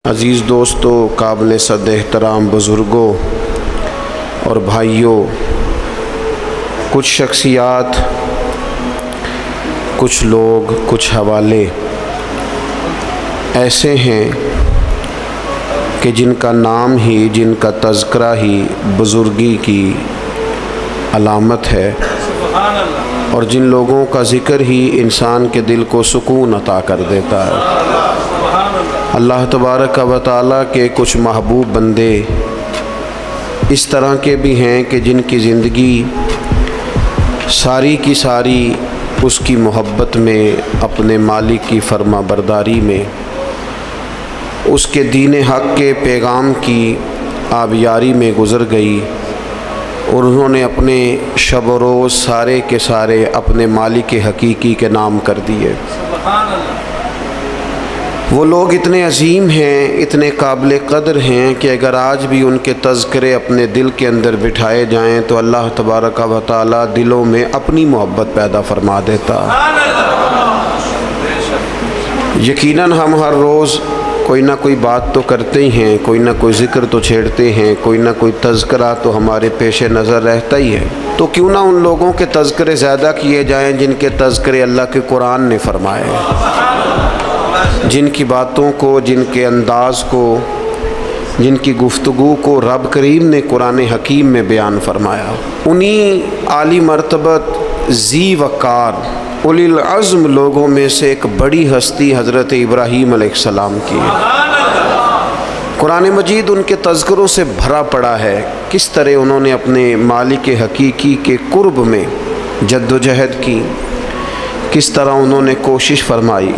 عزیز دوستو، قابل صد احترام بزرگوں اور بھائیوں، کچھ شخصیات، کچھ لوگ، کچھ حوالے ایسے ہیں کہ جن کا نام ہی، جن کا تذکرہ ہی بزرگی کی علامت ہے، اور جن لوگوں کا ذکر ہی انسان کے دل کو سکون عطا کر دیتا ہے۔ اللہ تبارک و تعالیٰ کے کچھ محبوب بندے اس طرح کے بھی ہیں کہ جن کی زندگی ساری کی ساری اس کی محبت میں، اپنے مالک کی فرما برداری میں، اس کے دین حق کے پیغام کی آبیاری میں گزر گئی، اور انہوں نے اپنے شب و روز سارے کے سارے اپنے مالک حقیقی کے نام کر دیے۔ وہ لوگ اتنے عظیم ہیں، اتنے قابل قدر ہیں کہ اگر آج بھی ان کے تذکرے اپنے دل کے اندر بٹھائے جائیں تو اللہ تبارک و تعالیٰ دلوں میں اپنی محبت پیدا فرما دیتا۔ یقیناً ہم ہر روز کوئی نہ کوئی بات تو کرتے ہی ہیں، کوئی نہ کوئی ذکر تو چھیڑتے ہیں، کوئی نہ کوئی تذکرہ تو ہمارے پیش نظر رہتا ہی ہے۔ تو کیوں نہ ان لوگوں کے تذکرے زیادہ کیے جائیں جن کے تذکرے اللہ کے قرآن نے فرمائے، جن کی باتوں کو، جن کے انداز کو، جن کی گفتگو کو رب کریم نے قرآن حکیم میں بیان فرمایا۔ انہی عالی مرتبت ذی وقار اولی العزم لوگوں میں سے ایک بڑی ہستی حضرت ابراہیم علیہ السلام کی ہے۔ قرآن مجید ان کے تذکروں سے بھرا پڑا ہے، کس طرح انہوں نے اپنے مالک حقیقی کے قرب میں جد و جہد کی، کس طرح انہوں نے کوشش فرمائی،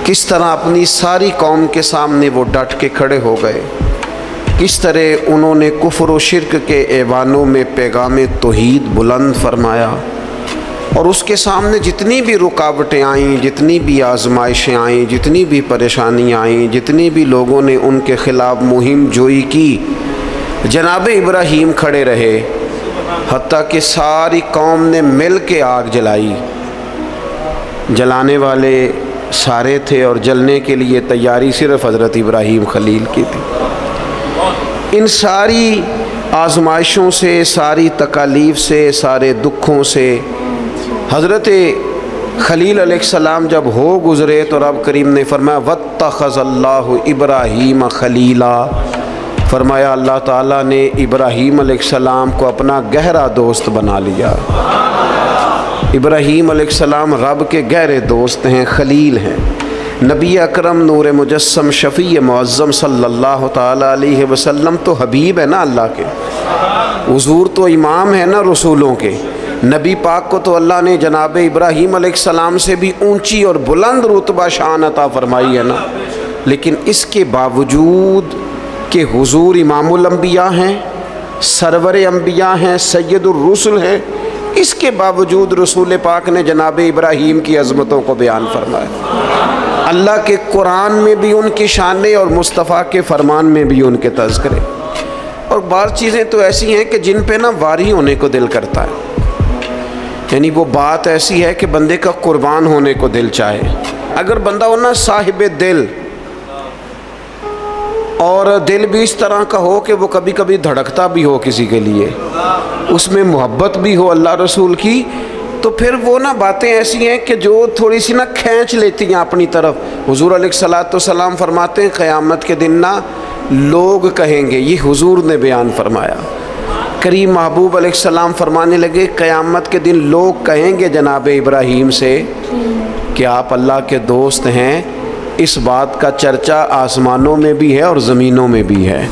کس طرح اپنی ساری قوم کے سامنے وہ ڈٹ کے کھڑے ہو گئے، کس طرح انہوں نے کفر و شرک کے ایوانوں میں پیغام توحید بلند فرمایا، اور اس کے سامنے جتنی بھی رکاوٹیں آئیں، جتنی بھی آزمائشیں آئیں، جتنی بھی پریشانیاں آئیں، جتنی بھی لوگوں نے ان کے خلاف مہم جوئی کی، جناب ابراہیم کھڑے رہے، حتیٰ کہ ساری قوم نے مل کے آگ جلائی۔ جلانے والے سارے تھے اور جلنے کے لیے تیاری صرف حضرت ابراہیم خلیل کی تھی۔ ان ساری آزمائشوں سے، ساری تکالیف سے، سارے دکھوں سے حضرت خلیل علیہ السلام جب ہو گزرے تو رب کریم نے فرمایا وَاتَّخَذَ اللَّهُ إِبْرَاهِيمَ خَلِيلًا، فرمایا اللہ تعالیٰ نے ابراہیم علیہ السلام کو اپنا گہرا دوست بنا لیا۔ ابراہیم علیہ السلام رب کے گہرے دوست ہیں، خلیل ہیں۔ نبی اکرم نور مجسم شفیع معظم صلی اللہ تعالیٰ علیہ وسلم تو حبیب ہے نا اللہ کے، حضور تو امام ہے نا رسولوں کے۔ نبی پاک کو تو اللہ نے جناب ابراہیم علیہ السلام سے بھی اونچی اور بلند رتبہ شان عطا فرمائی ہے نا، لیکن اس کے باوجود کہ حضور امام الانبیاء ہیں، سرور انبیاء ہیں، سید الرسل ہیں، اس کے باوجود رسول پاک نے جناب ابراہیم کی عظمتوں کو بیان فرمایا۔ اللہ کے قرآن میں بھی ان کی شانیں اور مصطفیٰ کے فرمان میں بھی ان کے تذکرے، اور بعض چیزیں تو ایسی ہیں کہ جن پہ نا واری ہونے کو دل کرتا ہے، یعنی وہ بات ایسی ہے کہ بندے کا قربان ہونے کو دل چاہے۔ اگر بندہ ہو نا صاحب دل، اور دل بھی اس طرح کا ہو کہ وہ کبھی کبھی دھڑکتا بھی ہو کسی کے لیے، اس میں محبت بھی ہو اللہ رسول کی، تو پھر وہ نا باتیں ایسی ہیں کہ جو تھوڑی سی نا کھینچ لیتی ہیں اپنی طرف۔ حضور علیہ الصلاۃ فرماتے ہیں قیامت کے دن نا لوگ کہیں گے، یہ حضور نے بیان فرمایا، کریم محبوب علیہ السلام فرمانے لگے قیامت کے دن لوگ کہیں گے جناب ابراہیم سے کہ آپ اللہ کے دوست ہیں۔ اس بات کا چرچا آسمانوں میں بھی ہے اور زمینوں میں بھی ہے۔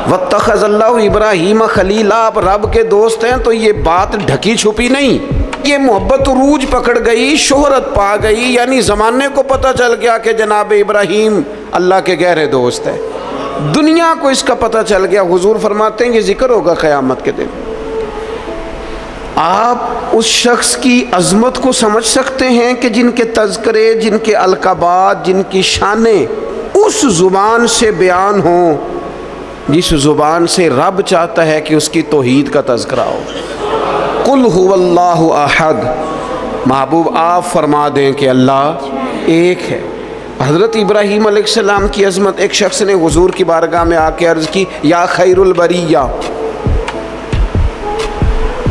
وَاتَّخَذَ اللَّهُ إِبْرَاهِيمَ خَلِيلًا، آپ رب کے دوست ہیں تو یہ بات ڈھکی چھپی نہیں، یہ محبت عروج پکڑ گئی، شہرت پا گئی، یعنی زمانے کو پتہ چل گیا کہ جناب ابراہیم اللہ کے گہرے دوست ہیں، دنیا کو اس کا پتہ چل گیا۔ حضور فرماتے ہیں یہ ذکر ہوگا قیامت کے دن۔ آپ اس شخص کی عظمت کو سمجھ سکتے ہیں کہ جن کے تذکرے، جن کے القابات، جن کی شانیں اس زبان سے بیان ہوں جس زبان سے رب چاہتا ہے کہ اس کی توحید کا تذکرہ ہو۔ قُلْ هُوَ اللَّهُ أَحَدٌ، محبوب آپ فرما دیں کہ اللہ ایک ہے، حضرت ابراہیم علیہ السلام کی عظمت، ایک شخص نے حضور کی بارگاہ میں آ کے عرض کی یا خیر البریہ،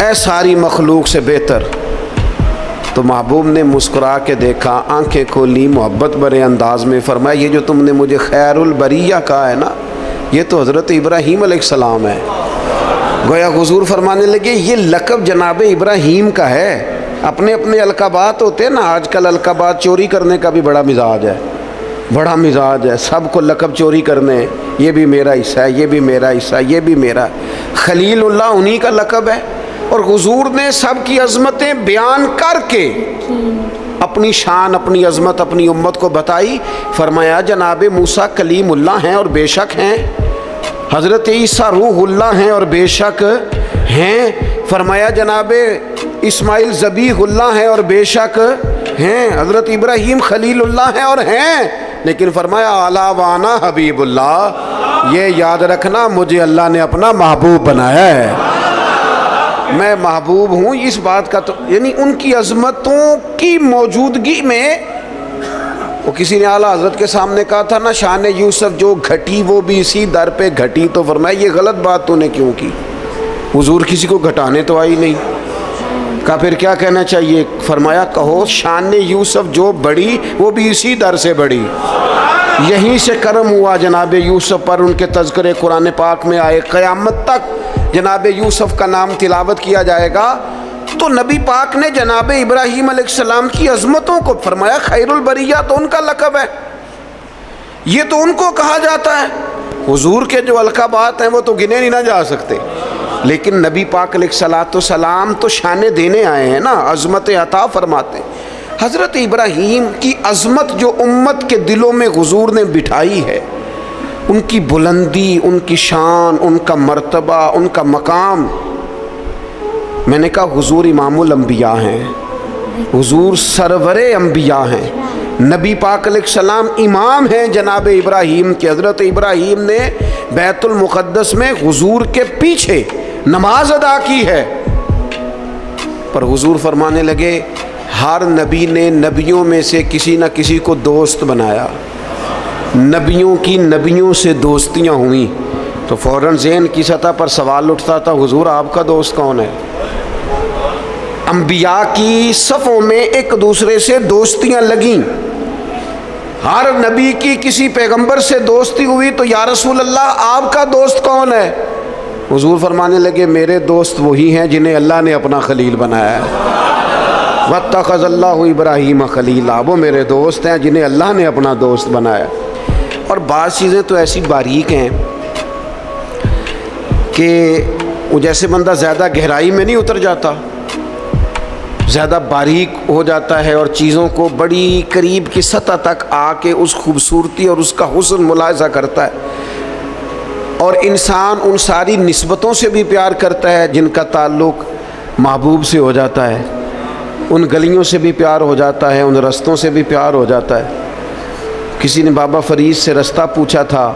اے ساری مخلوق سے بہتر. تو محبوب نے مسکرا کے دیکھا، آنکھیں کھولی، محبت بھرے انداز میں فرمایا یہ جو تم نے مجھے خیر البریہ کہا ہے نا، یہ تو حضرت ابراہیم علیہ السلام ہے. گویا حضور فرمانے لگے یہ لقب جناب ابراہیم کا ہے. اپنے اپنے القابات ہوتے ہیں نا، آج کل القابات چوری کرنے کا بھی بڑا مزاج ہے، بڑا مزاج ہے، سب کو لقب چوری کرنے ہیں، یہ بھی میرا حصہ ہے، یہ بھی میرا حصہ ہے، یہ بھی میرا. خلیل اللہ انہی کا لقب ہے. اور حضور نے سب کی عظمتیں بیان کر کے اپنی شان، اپنی عظمت اپنی امت کو بتائی. فرمایا جناب موسیٰ کلیم اللہ ہیں اور بے شک ہیں، حضرت عیسیٰ روح اللہ ہیں اور بے شک ہیں. فرمایا جناب اسماعیل ذبیح اللہ ہیں اور بے شک ہیں، حضرت ابراہیم خلیل اللہ ہیں اور ہیں. لیکن فرمایا اعلیٰ وانا حبیب اللہ، یہ یاد رکھنا مجھے اللہ نے اپنا محبوب بنایا ہے، میں محبوب ہوں. اس بات کا تو یعنی ان کی عظمتوں کی موجودگی میں، وہ کسی نے اعلیٰ حضرت کے سامنے کہا تھا نا شان یوسف جو گھٹی وہ بھی اسی در پہ گھٹی. تو فرمایا یہ غلط بات تو نے کیوں کی؟ حضور کسی کو گھٹانے تو آئی نہیں. کہا پھر کیا کہنا چاہیے؟ فرمایا کہو شان یوسف جو بڑی وہ بھی اسی در سے بڑی. یہیں سے کرم ہوا جناب یوسف پر، ان کے تذکرے قرآن پاک میں آئے. قیامت تک جناب یوسف کا نام تلاوت کیا جائے گا. تو نبی پاک نے جناب ابراہیم علیہ السلام کی عظمتوں کو فرمایا خیر البریہ تو ان کا لقب ہے، یہ تو ان کو کہا جاتا ہے. حضور کے جو القابات ہیں وہ تو گنے نہیں نہ جا سکتے، لیکن نبی پاک علیہ الصلوۃ والسلام تو شانے دینے آئے ہیں نا، عظمت عطا فرماتے ہیں. حضرت ابراہیم کی عظمت جو امت کے دلوں میں حضور نے بٹھائی ہے، ان کی بلندی، ان کی شان، ان کا مرتبہ، ان کا مقام. میں نے کہا حضور امام الانبیاء ہیں، حضور سرور انبیاء ہیں، نبی پاک علیہ السلام امام ہیں جناب ابراہیم کے. حضرت ابراہیم نے بیت المقدس میں حضور کے پیچھے نماز ادا کی ہے. پر حضور فرمانے لگے ہر نبی نے نبیوں میں سے کسی نہ کسی کو دوست بنایا، نبیوں کی نبیوں سے دوستیاں ہوئیں. تو فوراً ذہن کی سطح پر سوال اٹھتا تھا حضور آپ کا دوست کون ہے؟ انبیاء کی صفوں میں ایک دوسرے سے دوستیاں لگیں، ہر نبی کی کسی پیغمبر سے دوستی ہوئی. تو یا رسول اللہ آپ کا دوست کون ہے؟ حضور فرمانے لگے میرے دوست وہی ہیں جنہیں اللہ نے اپنا خلیل بنایا ہے. واتخذ اللہ ابراہیم خلیلا، وہ میرے دوست ہیں جنہیں اللہ نے اپنا دوست بنایا. اور بعض چیزیں تو ایسی باریک ہیں کہ وہ جیسے بندہ زیادہ گہرائی میں نہیں اتر جاتا، زیادہ باریک ہو جاتا ہے اور چیزوں کو بڑی قریب کی سطح تک آ کے اس خوبصورتی اور اس کا حسن ملاحظہ کرتا ہے. اور انسان ان ساری نسبتوں سے بھی پیار کرتا ہے جن کا تعلق محبوب سے ہو جاتا ہے، ان گلیوں سے بھی پیار ہو جاتا ہے، ان رستوں سے بھی پیار ہو جاتا ہے. کسی نے بابا فرید سے رستہ پوچھا تھا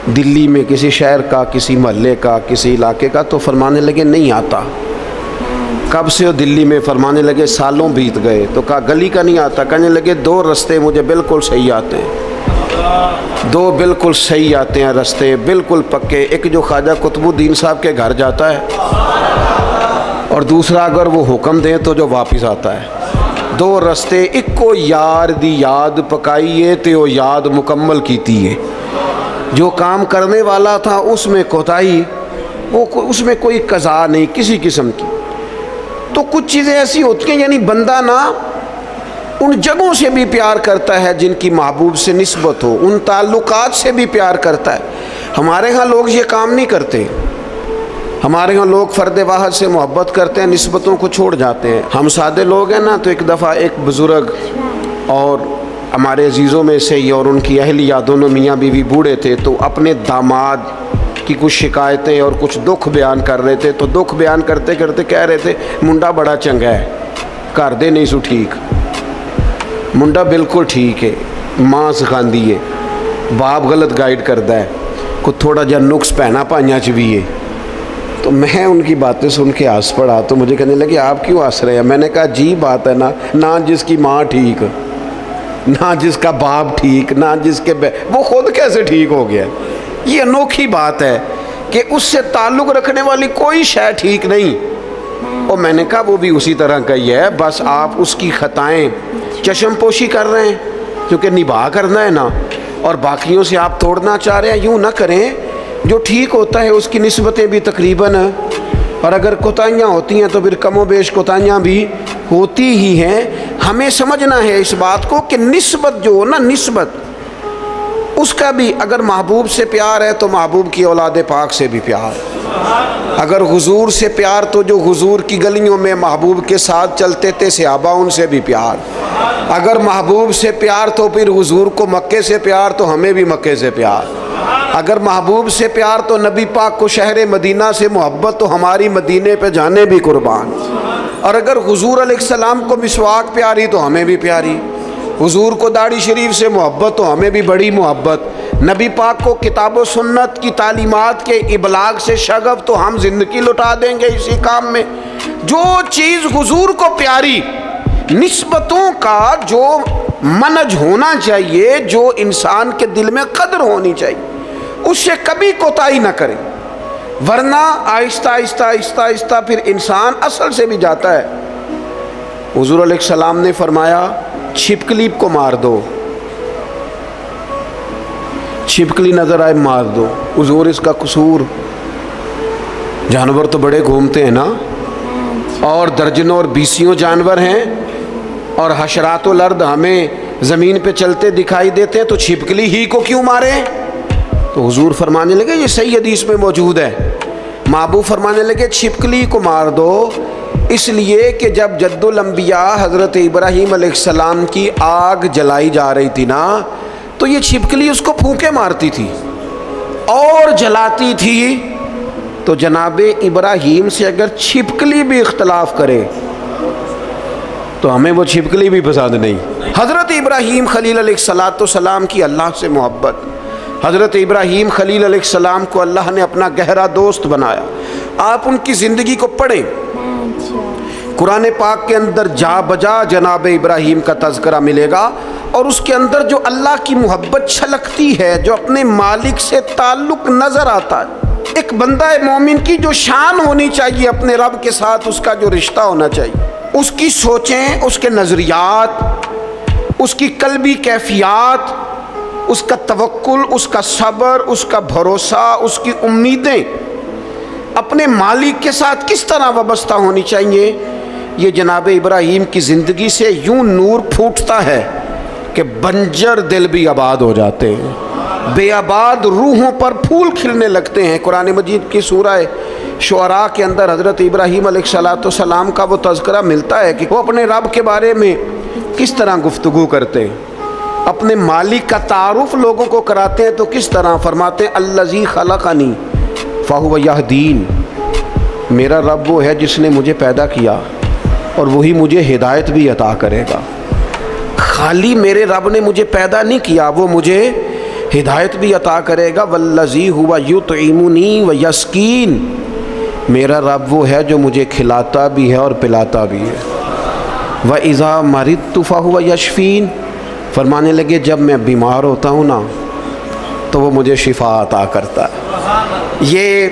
دلی میں کسی شہر کا، کسی محلے کا، کسی علاقے کا، تو فرمانے لگے نہیں آتا. کب سے ہو دلی میں؟ فرمانے لگے سالوں بیت گئے. تو کہا گلی کا نہیں آتا؟ کہنے لگے دو رستے مجھے بالکل صحیح آتے ہیں، دو بالکل صحیح آتے ہیں رستے، بالکل پکے. ایک جو خواجہ قطب الدین صاحب کے گھر جاتا ہے، اور دوسرا اگر وہ حکم دیں تو جو واپس آتا ہے. دو رستے، ایک کو یار دی یاد پکائیے تے وہ یاد مکمل کیتی ہے. جو کام کرنے والا تھا اس میں کوتاہی، وہ اس میں کوئی قضا نہیں کسی قسم کی. تو کچھ چیزیں ایسی ہوتی ہیں یعنی بندہ نا ان جگہوں سے بھی پیار کرتا ہے جن کی محبوب سے نسبت ہو، ان تعلقات سے بھی پیار کرتا ہے. ہمارے ہاں لوگ یہ کام نہیں کرتے. ہمارے ہاں لوگ فرد واحد سے محبت کرتے ہیں، نسبتوں کو چھوڑ جاتے ہیں. ہم سادے لوگ ہیں نا. تو ایک دفعہ ایک بزرگ اور ہمارے عزیزوں میں سے ہی اور ان کی اہلیہ دونوں میاں بیوی بوڑھے تھے، تو اپنے داماد کی کچھ شکایتیں اور کچھ دکھ بیان کر رہے تھے. تو دکھ بیان کرتے کرتے کہہ رہے تھے منڈا بڑا چنگا ہے، گھر دے نہیں سو ٹھیک، منڈا بالکل ٹھیک ہے، ماں سکھاندی ہے، باپ غلط گائیڈ کرتا ہے، کچھ تھوڑا جا نقص پہنا پائیاں چ بھی ہے. تو میں ان کی باتیں سن کے ہنس پڑا. تو مجھے کہنے لگے آپ کیوں ہنس رہے ہیں؟ میں نے کہا جی بات ہے نا، نہ جس کی ماں ٹھیک نہ جس کا باپ ٹھیک، نہ جس کے وہ خود کیسے ٹھیک ہو گیا؟ یہ انوکھی بات ہے کہ اس سے تعلق رکھنے والی کوئی شے ٹھیک نہیں۔ اور میں نے کہا وہ بھی اسی طرح کا ہی ہے، بس آپ اس کی خطائیں چشم پوشی کر رہے ہیں کیونکہ نباہ کرنا ہے نا، اور باقیوں سے آپ توڑنا چاہ رہے ہیں۔ یوں نہ کریں، جو ٹھیک ہوتا ہے اس کی نسبتیں بھی تقریباً، اور اگر کوتاہیاں ہوتی ہیں تو پھر کم و بیش کوتاہیاں بھی ہوتی ہی ہیں۔ ہمیں سمجھنا ہے اس بات کو کہ نسبت جو ہو نا، نسبت اس کا بھی، اگر محبوب سے پیار ہے تو محبوب کی اولاد پاک سے بھی پیار، اگر حضور سے پیار تو جو حضور کی گلیوں میں محبوب کے ساتھ چلتے تھے صحابہ ان سے بھی پیار، اگر محبوب سے پیار تو پھر حضور کو مکے سے پیار تو ہمیں بھی مکے سے پیار، اگر محبوب سے پیار تو نبی پاک کو شہر مدینہ سے محبت تو ہماری مدینے پہ جانے بھی قربان، اور اگر حضور علیہ السلام کو مسواک پیاری تو ہمیں بھی پیاری، حضور کو داڑھی شریف سے محبت تو ہمیں بھی بڑی محبت، نبی پاک کو کتاب و سنت کی تعلیمات کے ابلاغ سے شغف تو ہم زندگی لٹا دیں گے اسی کام میں۔ جو چیز حضور کو پیاری، نسبتوں کا جو منج ہونا چاہیے، جو انسان کے دل میں قدر ہونی چاہیے، اس سے کبھی کوتاہی نہ کریں، ورنہ آہستہ آہستہ آہستہ آہستہ پھر انسان اصل سے بھی جاتا ہے۔ حضور علیہ السلام نے فرمایا چھپکلی کو مار دو، چھپکلی نظر آئے مار دو۔ حضور اس کا قصور، جانور تو بڑے گھومتے ہیں نا، اور درجنوں اور بیسیوں جانور ہیں، اور حشرات الارض ہمیں زمین پہ چلتے دکھائی دیتے ہیں، تو چھپکلی ہی کو کیوں مارے؟ تو حضور فرمانے لگے، یہ صحیح حدیث میں موجود ہے، محبوب فرمانے لگے چھپکلی کو مار دو، اس لیے کہ جب جد الانبیاء حضرت ابراہیم علیہ السلام کی آگ جلائی جا رہی تھی نا، تو یہ چھپکلی اس کو پھونکے مارتی تھی اور جلاتی تھی۔ تو جناب ابراہیم سے اگر چھپکلی بھی اختلاف کرے تو ہمیں وہ چھپکلی بھی پسند نہیں۔ حضرت ابراہیم خلیل علیہ السلام کی اللہ سے محبت، حضرت ابراہیم خلیل علیہ السلام کو اللہ نے اپنا گہرا دوست بنایا۔ آپ ان کی زندگی کو پڑھیں، قرآن پاک کے اندر جا بجا جناب ابراہیم کا تذکرہ ملے گا، اور اس کے اندر جو اللہ کی محبت چھلکتی ہے، جو اپنے مالک سے تعلق نظر آتا ہے۔ ایک بندہ مومن کی جو شان ہونی چاہیے اپنے رب کے ساتھ، اس کا جو رشتہ ہونا چاہیے، اس کی سوچیں، اس کے نظریات، اس کی قلبی کیفیات، اس کا توکل، اس کا صبر، اس کا بھروسہ، اس کی امیدیں اپنے مالک کے ساتھ کس طرح وابستہ ہونی چاہیے۔ یہ جناب ابراہیم کی زندگی سے یوں نور پھوٹتا ہے کہ بنجر دل بھی آباد ہو جاتے ہیں، بے آباد روحوں پر پھول کھلنے لگتے ہیں۔ قرآن مجید کی سورہ شعراء کے اندر حضرت ابراہیم علیہ السلام کا وہ تذکرہ ملتا ہے کہ وہ اپنے رب کے بارے میں کس طرح گفتگو کرتے ہیں، اپنے مالک کا تعارف لوگوں کو کراتے ہیں تو کس طرح فرماتے ہیں الذی خلقنی فہو یہدین، میرا رب وہ ہے جس نے مجھے پیدا کیا اور وہی مجھے ہدایت بھی عطا کرے گا۔ خالی میرے رب نے مجھے پیدا نہیں کیا، وہ مجھے ہدایت بھی عطا کرے گا۔ والذی ہوا یطعمنی ویسقین، میرا رب وہ ہے جو مجھے کھلاتا بھی ہے اور پلاتا بھی ہے۔ وَإِذَا مَرِضْتُ فَهُوَ یشفین، فرمانے لگے جب میں بیمار ہوتا ہوں نا تو وہ مجھے شفا عطا کرتا ہے۔ یہ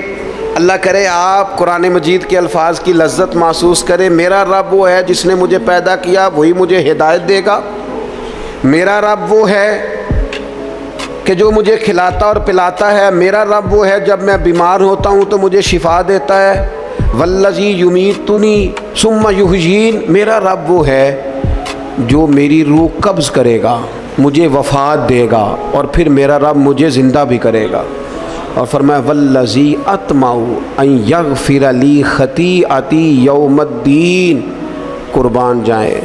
اللہ کرے آپ قرآن مجید کے الفاظ کی لذت محسوس کریں۔ میرا رب وہ ہے جس نے مجھے پیدا کیا، وہی مجھے ہدایت دے گا۔ میرا رب وہ ہے کہ جو مجھے کھلاتا اور پلاتا ہے۔ میرا رب وہ ہے جب میں بیمار ہوتا ہوں تو مجھے شفا دیتا ہے۔ والذی یمیتنی ثم یحیین، میرا رب وہ ہے جو میری روح قبض کرے گا، مجھے وفات دے گا، اور پھر میرا رب مجھے زندہ بھی کرے گا۔ اور فرمایا والذی اطمع ان یغفر لی خطیئتی یوم الدین، قربان جائیں،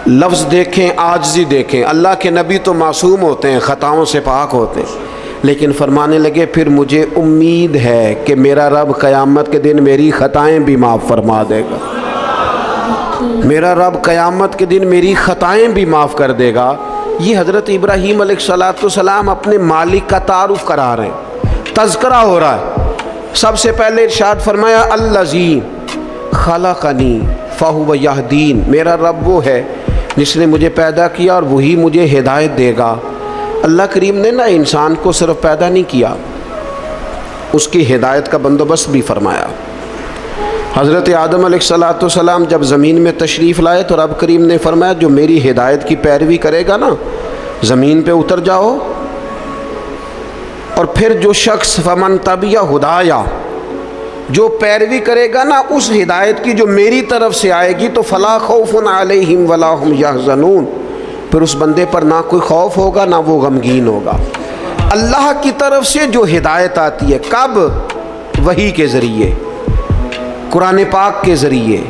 لفظ دیکھیں، عاجزی دیکھیں۔ اللہ کے نبی تو معصوم ہوتے ہیں، خطاؤں سے پاک ہوتے ہیں، لیکن فرمانے لگے پھر مجھے امید ہے کہ میرا رب قیامت کے دن میری خطائیں بھی معاف فرما دے گا، میرا رب قیامت کے دن میری خطائیں بھی معاف کر دے گا۔ یہ حضرت ابراہیم علیہ السلام اپنے مالک کا تعارف کرا رہے ہیں، تذکرہ ہو رہا ہے۔ سب سے پہلے ارشاد فرمایا الذی خلقنی فہو یہدین، میرا رب وہ ہے جس نے مجھے پیدا کیا اور وہی مجھے ہدایت دے گا۔ اللہ کریم نے نا انسان کو صرف پیدا نہیں کیا، اس کی ہدایت کا بندوبست بھی فرمایا۔ حضرت آدم علیہ السلام جب زمین میں تشریف لائے تو رب کریم نے فرمایا جو میری ہدایت کی پیروی کرے گا نا زمین پہ اتر جاؤ، اور پھر جو شخص فمن تبع ہدایا، جو پیروی کرے گا نا اس ہدایت کی جو میری طرف سے آئے گی، تو فلا خوف علیہم ولا ہم یحزنون، پھر اس بندے پر نہ کوئی خوف ہوگا نہ وہ غمگین ہوگا۔ اللہ کی طرف سے جو ہدایت آتی ہے، کب؟ وحی کے ذریعے، قرآن پاک کے ذریعے،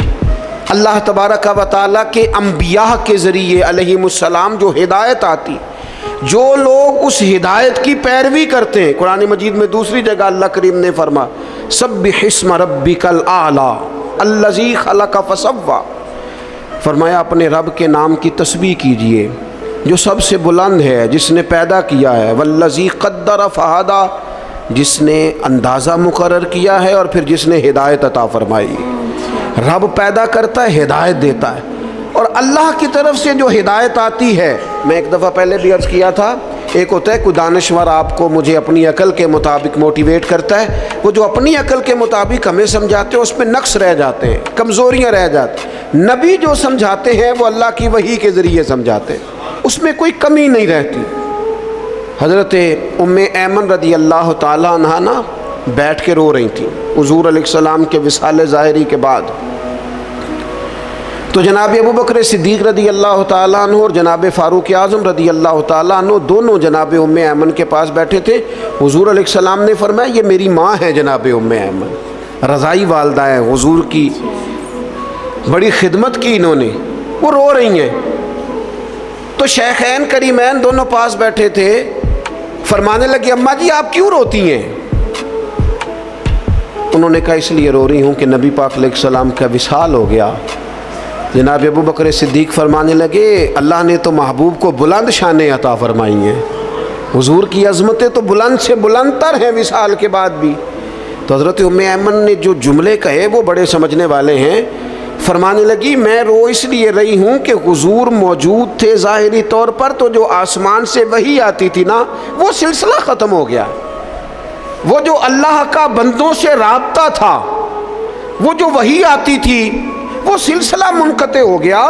اللہ تبارک و تعالیٰ کے انبیاء کے ذریعے علیہم السلام جو ہدایت آتی، جو لوگ اس ہدایت کی پیروی کرتے ہیں۔ قرآن مجید میں دوسری جگہ اللہ کریم نے فرمایا سبح اسم ربک الاعلی الذی خلق فسوی، فرمایا اپنے رب کے نام کی تسبیح کیجئے جو سب سے بلند ہے، جس نے پیدا کیا ہے، والذی قدر فہدی، جس نے اندازہ مقرر کیا ہے اور پھر جس نے ہدایت عطا فرمائی۔ رب پیدا کرتا ہے، ہدایت دیتا ہے، اور اللہ کی طرف سے جو ہدایت آتی ہے، میں ایک دفعہ پہلے بھی عرض کیا تھا، ایک ہوتا ہے کوئی دانشور آپ کو مجھے اپنی عقل کے مطابق موٹیویٹ کرتا ہے، وہ جو اپنی عقل کے مطابق ہمیں سمجھاتے ہیں اس میں نقص رہ جاتے ہیں، کمزوریاں رہ جاتی ہیں۔ نبی جو سمجھاتے ہیں وہ اللہ کی وحی کے ذریعے سمجھاتے ہیں، اس میں کوئی کمی نہیں رہتی۔ حضرت ام ایمن رضی اللہ تعالیٰ عنہا نا بیٹھ کے رو رہی تھیں حضور علیہ السلام کے وصال ظاہری کے بعد، تو جناب ابو بکر صدیق رضی اللہ تعالیٰ عنہ اور جناب فاروق اعظم رضی اللہ تعالیٰ عنہ دونوں جناب ام ایمن کے پاس بیٹھے تھے۔ حضور علیہ السلام نے فرمایا یہ میری ماں ہے جناب ام ایمن، رضائی والدہ ہے حضور کی، بڑی خدمت کی انہوں نے، وہ رو رہی ہیں۔ تو شیخین کریمین دونوں پاس بیٹھے تھے، فرمانے لگے اماں جی آپ کیوں روتی ہیں؟ انہوں نے کہا اس لیے رو رہی ہوں کہ نبی پاک علیہ السلام کا وصال ہو گیا۔ جناب ابو بکر صدیق فرمانے لگے اللہ نے تو محبوب کو بلند شانیں عطا فرمائی ہیں، حضور کی عظمتیں تو بلند سے بلند تر ہیں وصال کے بعد بھی۔ تو حضرت ام ایمن نے جو جملے کہے وہ بڑے سمجھنے والے ہیں، فرمانے لگی میں رو اس لیے رہی ہوں کہ حضور موجود تھے ظاہری طور پر، تو جو آسمان سے وحی آتی تھی نا وہ سلسلہ ختم ہو گیا، وہ جو اللہ کا بندوں سے رابطہ تھا، وہ جو وحی آتی تھی وہ سلسلہ منقطع ہو گیا۔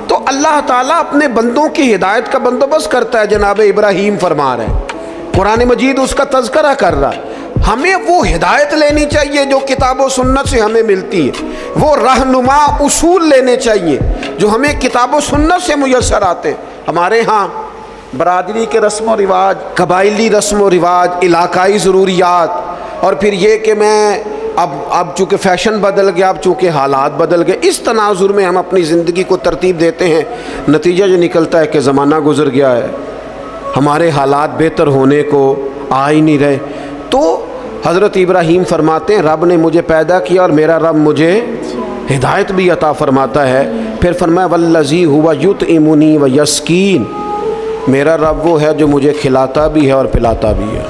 تو اللہ تعالیٰ اپنے بندوں کی ہدایت کا بندوبست کرتا ہے، جناب ابراہیم فرما رہے ہیں، قرآن مجید اس کا تذکرہ کر رہا ہے۔ ہمیں وہ ہدایت لینی چاہیے جو کتاب و سنت سے ہمیں ملتی ہے، وہ رہنما اصول لینے چاہیے جو ہمیں کتاب و سنت سے میسر آتے ہیں۔ ہمارے ہاں برادری کے رسم و رواج، قبائلی رسم و رواج، علاقائی ضروریات، اور پھر یہ کہ میں اب چونکہ فیشن بدل گیا، اب چونکہ حالات بدل گئے، اس تناظر میں ہم اپنی زندگی کو ترتیب دیتے ہیں، نتیجہ جو نکلتا ہے کہ زمانہ گزر گیا ہے، ہمارے حالات بہتر ہونے کو آ ہی نہیں رہے۔ تو حضرت ابراہیم فرماتے ہیں رب نے مجھے پیدا کیا اور میرا رب مجھے ہدایت بھی عطا فرماتا ہے۔ پھر فرمایا والذی ہوا یطعمنی ویسقین، میرا رب وہ ہے جو مجھے کھلاتا بھی ہے اور پلاتا بھی ہے۔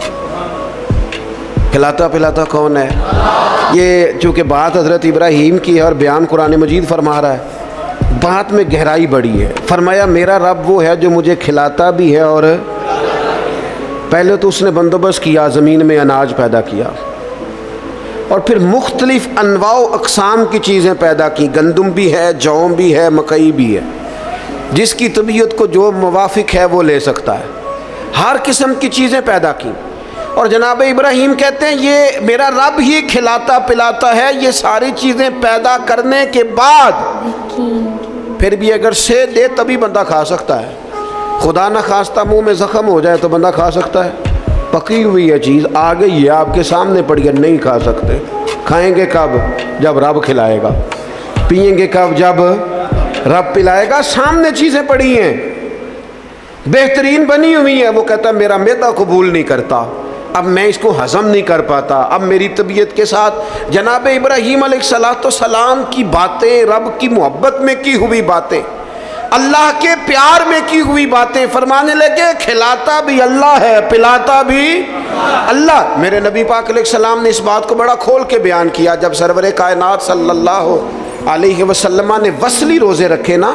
کھلاتا پلاتا کون ہے؟ یہ چونکہ بات حضرت ابراہیم کی ہے اور بیان قرآن مجید فرما رہا ہے، بات میں گہرائی بڑی ہے۔ فرمایا میرا رب وہ ہے جو مجھے کھلاتا بھی ہے، اور پہلے تو اس نے بندوبست کیا، زمین میں اناج پیدا کیا، اور پھر مختلف انواع و اقسام کی چیزیں پیدا کی، گندم بھی ہے، جو بھی ہے، مکئی بھی ہے، جس کی طبیعت کو جو موافق ہے وہ لے سکتا ہے، ہر قسم کی چیزیں پیدا کی۔ اور جناب ابراہیم کہتے ہیں یہ میرا رب ہی کھلاتا پلاتا ہے، یہ ساری چیزیں پیدا کرنے کے بعد پھر بھی اگر سے دے تبھی بندہ کھا سکتا ہے، خدا نہ خواستہ منہ میں زخم ہو جائے تو بندہ کھا سکتا ہے؟ پکی ہوئی ہے چیز آ گئی ہے آپ کے سامنے پڑی ہے، نہیں کھا سکتے۔ کھائیں گے کب؟ جب رب کھلائے گا۔ پئیں گے کب؟ جب رب پلائے گا۔ سامنے چیزیں پڑی ہیں، بہترین بنی ہوئی ہے، وہ کہتا ہے میرا معدہ قبول نہیں کرتا، اب میں اس کو ہضم نہیں کر پاتا، اب میری طبیعت کے ساتھ جناب ابراہیم علیہ السلام کی باتیں، رب کی محبت میں کی ہوئی باتیں، اللہ کے پیار میں کی ہوئی باتیں، فرمانے لگے کھلاتا بھی اللہ ہے، پلاتا بھی اللہ۔ میرے نبی پاک علیہ السلام نے اس بات کو بڑا کھول کے بیان کیا جب سرور کائنات صلی اللہ علیہ وسلم نے وصلی روزے رکھے نا،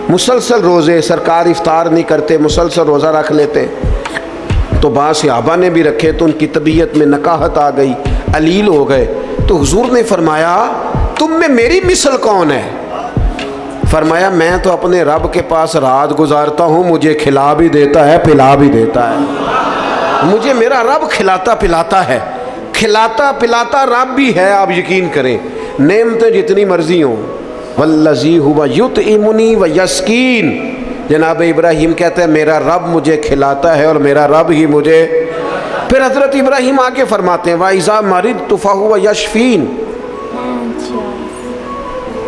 مسلسل روزے، سرکار افطار نہیں کرتے، مسلسل روزہ رکھ لیتے. تو بعض صحابہ نے بھی رکھے تو ان کی طبیعت میں نکاہت آ گئی، علیل ہو گئے. تو حضور نے فرمایا تم میں میری مثل کون ہے؟ فرمایا میں تو اپنے رب کے پاس رات گزارتا ہوں، مجھے کھلا بھی دیتا ہے پلا بھی دیتا ہے. مجھے میرا رب کھلاتا پلاتا ہے، کھلاتا پلاتا رب بھی ہے. آپ یقین کریں نعمتیں جتنی مرضی ہوں، والذی ہوا یطعمنی ویسقین. جناب ابراہیم کہتے ہیں میرا رب مجھے کھلاتا ہے اور میرا رب ہی مجھے. پھر حضرت ابراہیم آگے فرماتے ہیں وَإِذَا مَرِضْتُ فَهُوَ يَشْفِينِ،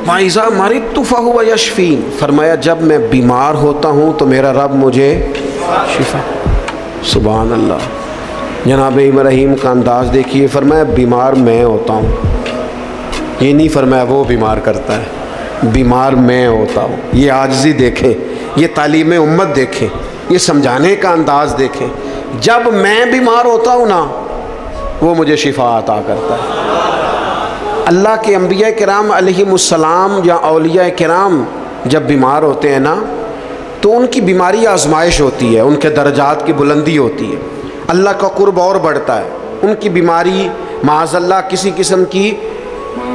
وَإِذَا مَرِضْتُ فَهُوَ يَشْفِينِ. فرمایا جب میں بیمار ہوتا ہوں تو میرا رب مجھے شفا. سبحان اللہ. جناب ابراہیم کا انداز دیکھیے، فرمایا بیمار میں ہوتا ہوں، یہ نہیں فرمایا وہ بیمار کرتا ہے، بیمار میں ہوتا ہوں. یہ عاجزی دیکھیں، یہ تعلیم امت دیکھیں، یہ سمجھانے کا انداز دیکھیں. جب میں بیمار ہوتا ہوں نا وہ مجھے شفا عطا کرتا ہے. اللہ کے انبیاء کرام علیہم السلام یا اولیاء کرام جب بیمار ہوتے ہیں نا تو ان کی بیماری آزمائش ہوتی ہے، ان کے درجات کی بلندی ہوتی ہے، اللہ کا قرب اور بڑھتا ہے. ان کی بیماری معاذ اللہ کسی قسم کی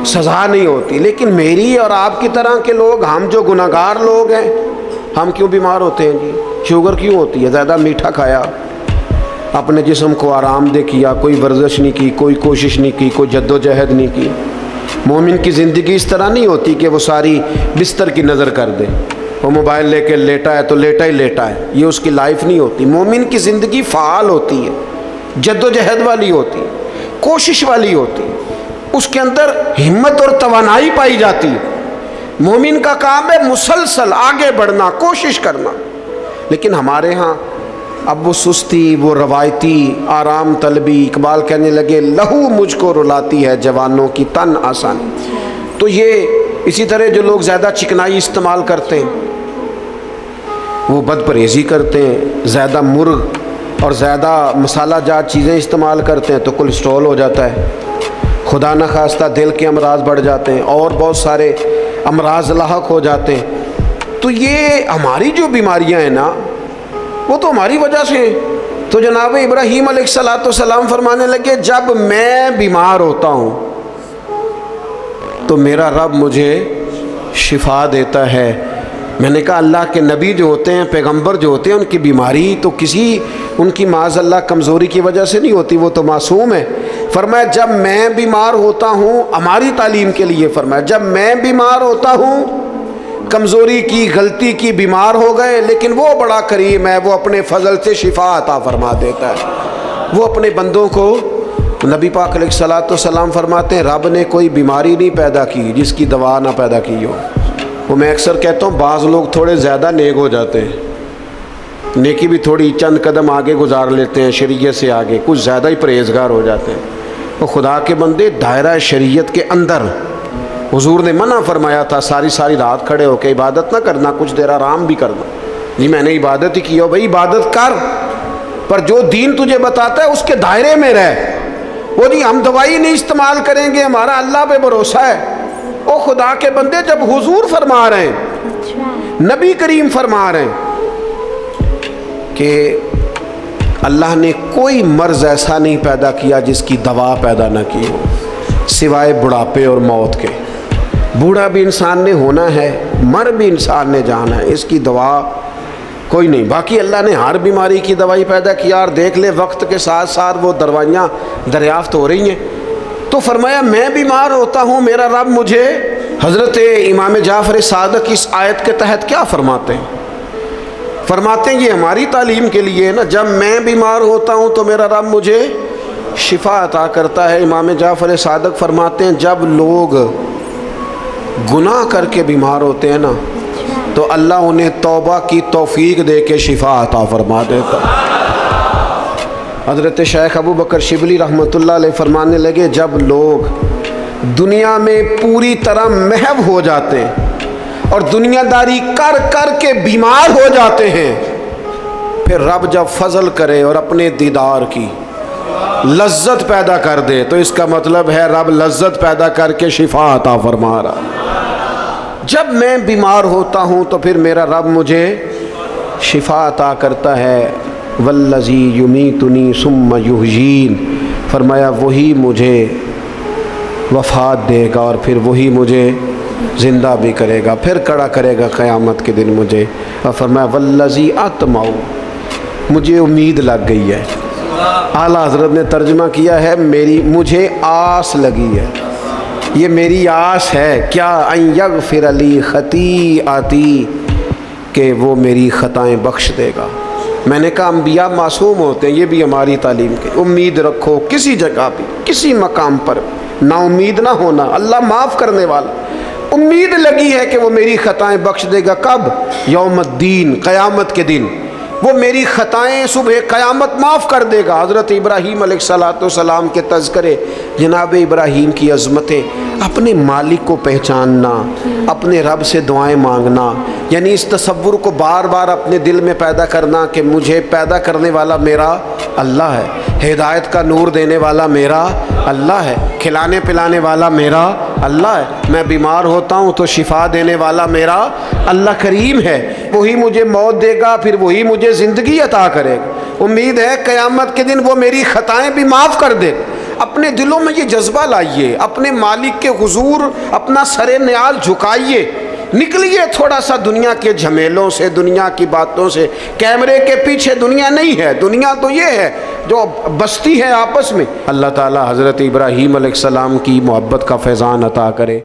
سزا نہیں ہوتی. لیکن میری اور آپ کی طرح کے لوگ، ہم جو گناہگار لوگ ہیں، ہم کیوں بیمار ہوتے ہیں جی؟ شوگر کیوں ہوتی ہے؟ زیادہ میٹھا کھایا، اپنے جسم کو آرام دہ کیا، کوئی ورزش نہیں کی، کوئی کوشش نہیں کی، کوئی جد و جہد نہیں کی. مومن کی زندگی اس طرح نہیں ہوتی کہ وہ ساری بستر کی نظر کر دے، وہ موبائل لے کے لیٹا ہے تو لیٹا ہی لیٹا ہے. یہ اس کی لائف نہیں ہوتی. مومن کی زندگی فعال ہوتی ہے، جد و جہد والی ہوتی ہے، کوشش والی ہوتی ہے، اس کے اندر ہمت اور توانائی پائی جاتی ہے. مومن کا کام ہے مسلسل آگے بڑھنا، کوشش کرنا. لیکن ہمارے ہاں اب وہ سستی، وہ روایتی آرام طلبی، اقبال کہنے لگے لہو مجھ کو رلاتی ہے جوانوں کی تن آسان. تو یہ اسی طرح جو لوگ زیادہ چکنائی استعمال کرتے ہیں، وہ بد پرہیزی کرتے ہیں، زیادہ مرغ اور زیادہ مسالہ جات چیزیں استعمال کرتے ہیں تو کولیسٹرول ہو جاتا ہے، خدا نخواستہ دل کے امراض بڑھ جاتے ہیں اور بہت سارے امراض لاحق ہو جاتے ہیں. تو یہ ہماری جو بیماریاں ہیں نا وہ تو ہماری وجہ سے ہیں. تو جناب ابراہیم علیہ السلام فرمانے لگے جب میں بیمار ہوتا ہوں تو میرا رب مجھے شفا دیتا ہے. میں نے کہا اللہ کے نبی جو ہوتے ہیں، پیغمبر جو ہوتے ہیں، ان کی بیماری تو کسی ان کی معاذ اللہ کمزوری کی وجہ سے نہیں ہوتی، وہ تو معصوم ہے. فرمایا جب میں بیمار ہوتا ہوں، ہماری تعلیم کے لیے فرمایا جب میں بیمار ہوتا ہوں، کمزوری کی، غلطی کی، بیمار ہو گئے، لیکن وہ بڑا کریم ہے، وہ اپنے فضل سے شفا عطا فرما دیتا ہے. وہ اپنے بندوں کو، نبی پاک علیہ الصلوۃ والسلام فرماتے ہیں رب نے کوئی بیماری نہیں پیدا کی جس کی دوا نہ پیدا کی ہو. وہ میں اکثر کہتا ہوں بعض لوگ تھوڑے زیادہ نیک ہو جاتے ہیں، نیکی بھی تھوڑی چند قدم آگے گزار لیتے ہیں شریعت سے آگے، کچھ زیادہ ہی پرہیزگار ہو جاتے ہیں. وہ خدا کے بندے دائرہ شریعت کے اندر حضور نے منع فرمایا تھا ساری رات کھڑے ہو کے عبادت نہ کرنا، کچھ دیر آرام بھی کرنا. جی میں نے عبادت ہی کی ہو، بھائی عبادت کر، پر جو دین تجھے بتاتا ہے اس کے دائرے میں رہ. وہ جی ہم دوائی نہیں استعمال کریں گے، ہمارا اللہ پہ بھروسہ ہے. او خدا کے بندے جب حضور فرما رہے ہیں، نبی کریم فرما رہے ہیں کہ اللہ نے کوئی مرض ایسا نہیں پیدا کیا جس کی دوا پیدا نہ کی ہو سوائے بڑھاپے اور موت کے. بوڑھا بھی انسان نے ہونا ہے، مر بھی انسان نے جانا ہے، اس کی دوا کوئی نہیں. باقی اللہ نے ہر بیماری کی دوائی پیدا کیا، اور دیکھ لے وقت کے ساتھ ساتھ وہ دوائیاں دریافت ہو رہی ہیں. تو فرمایا میں بیمار ہوتا ہوں، میرا رب مجھے. حضرت امام جعفر صادق اس آیت کے تحت کیا فرماتے ہیں؟ فرماتے ہیں یہ ہماری تعلیم کے لیے نا، جب میں بیمار ہوتا ہوں تو میرا رب مجھے شفا عطا کرتا ہے. امام جعفر صادق فرماتے ہیں جب لوگ گناہ کر کے بیمار ہوتے ہیں نا تو اللہ انہیں توبہ کی توفیق دے کے شفا عطا فرما دیتا. حضرت شیخ ابو بکر شبلی رحمۃ اللہ علیہ فرمانے لگے جب لوگ دنیا میں پوری طرح محو ہو جاتے ہیں اور دنیا داری کر کر کے بیمار ہو جاتے ہیں، پھر رب جب فضل کرے اور اپنے دیدار کی لذت پیدا کر دے تو اس کا مطلب ہے رب لذت پیدا کر کے شفا عطا فرما رہا. جب میں بیمار ہوتا ہوں تو پھر میرا رب مجھے شفا عطا کرتا ہے. والذی یمیتنی ثم یحیین، فرمایا وہی مجھے وفات دے گا اور پھر وہی مجھے زندہ بھی کرے گا، پھر کھڑا کرے گا قیامت کے دن مجھے. اور فرمایا والذی اطمع، مجھے امید لگ گئی ہے. اعلیٰ حضرت نے ترجمہ کیا ہے مجھے آس لگی ہے، یہ میری آس ہے. کیا ان یغفر لی خطیئتی، کہ وہ میری خطائیں بخش دے گا. میں نے کہا انبیاء معصوم ہوتے ہیں، یہ بھی ہماری تعلیم کے. امید رکھو کسی جگہ بھی، کسی مقام پر، نا امید نہ ہونا. اللہ معاف کرنے والا. امید لگی ہے کہ وہ میری خطائیں بخش دے گا. کب؟ یوم الدین، قیامت کے دن. وہ میری خطائیں صبح قیامت معاف کر دے گا. حضرت ابراہیم علیہ السلام کے تذکرے، جناب ابراہیم کی عظمتیں، اپنے مالک کو پہچاننا، اپنے رب سے دعائیں مانگنا، یعنی اس تصور کو بار بار اپنے دل میں پیدا کرنا کہ مجھے پیدا کرنے والا میرا اللہ ہے، ہدایت کا نور دینے والا میرا اللہ ہے، کھلانے پلانے والا میرا اللہ ہے. میں بیمار ہوتا ہوں تو شفا دینے والا میرا اللہ کریم ہے. وہی مجھے موت دے گا، پھر وہی مجھے زندگی عطا کرے گا. امید ہے قیامت کے دن وہ میری خطائیں بھی معاف کر دے. اپنے دلوں میں یہ جذبہ لائیے، اپنے مالک کے حضور اپنا سر نیال جھکائیے، نکلیے تھوڑا سا دنیا کے جھمیلوں سے، دنیا کی باتوں سے. کیمرے کے پیچھے دنیا نہیں ہے، دنیا تو یہ ہے جو بستی ہے آپس میں. اللہ تعالی حضرت ابراہیم علیہ السلام کی محبت کا فیضان عطا کرے.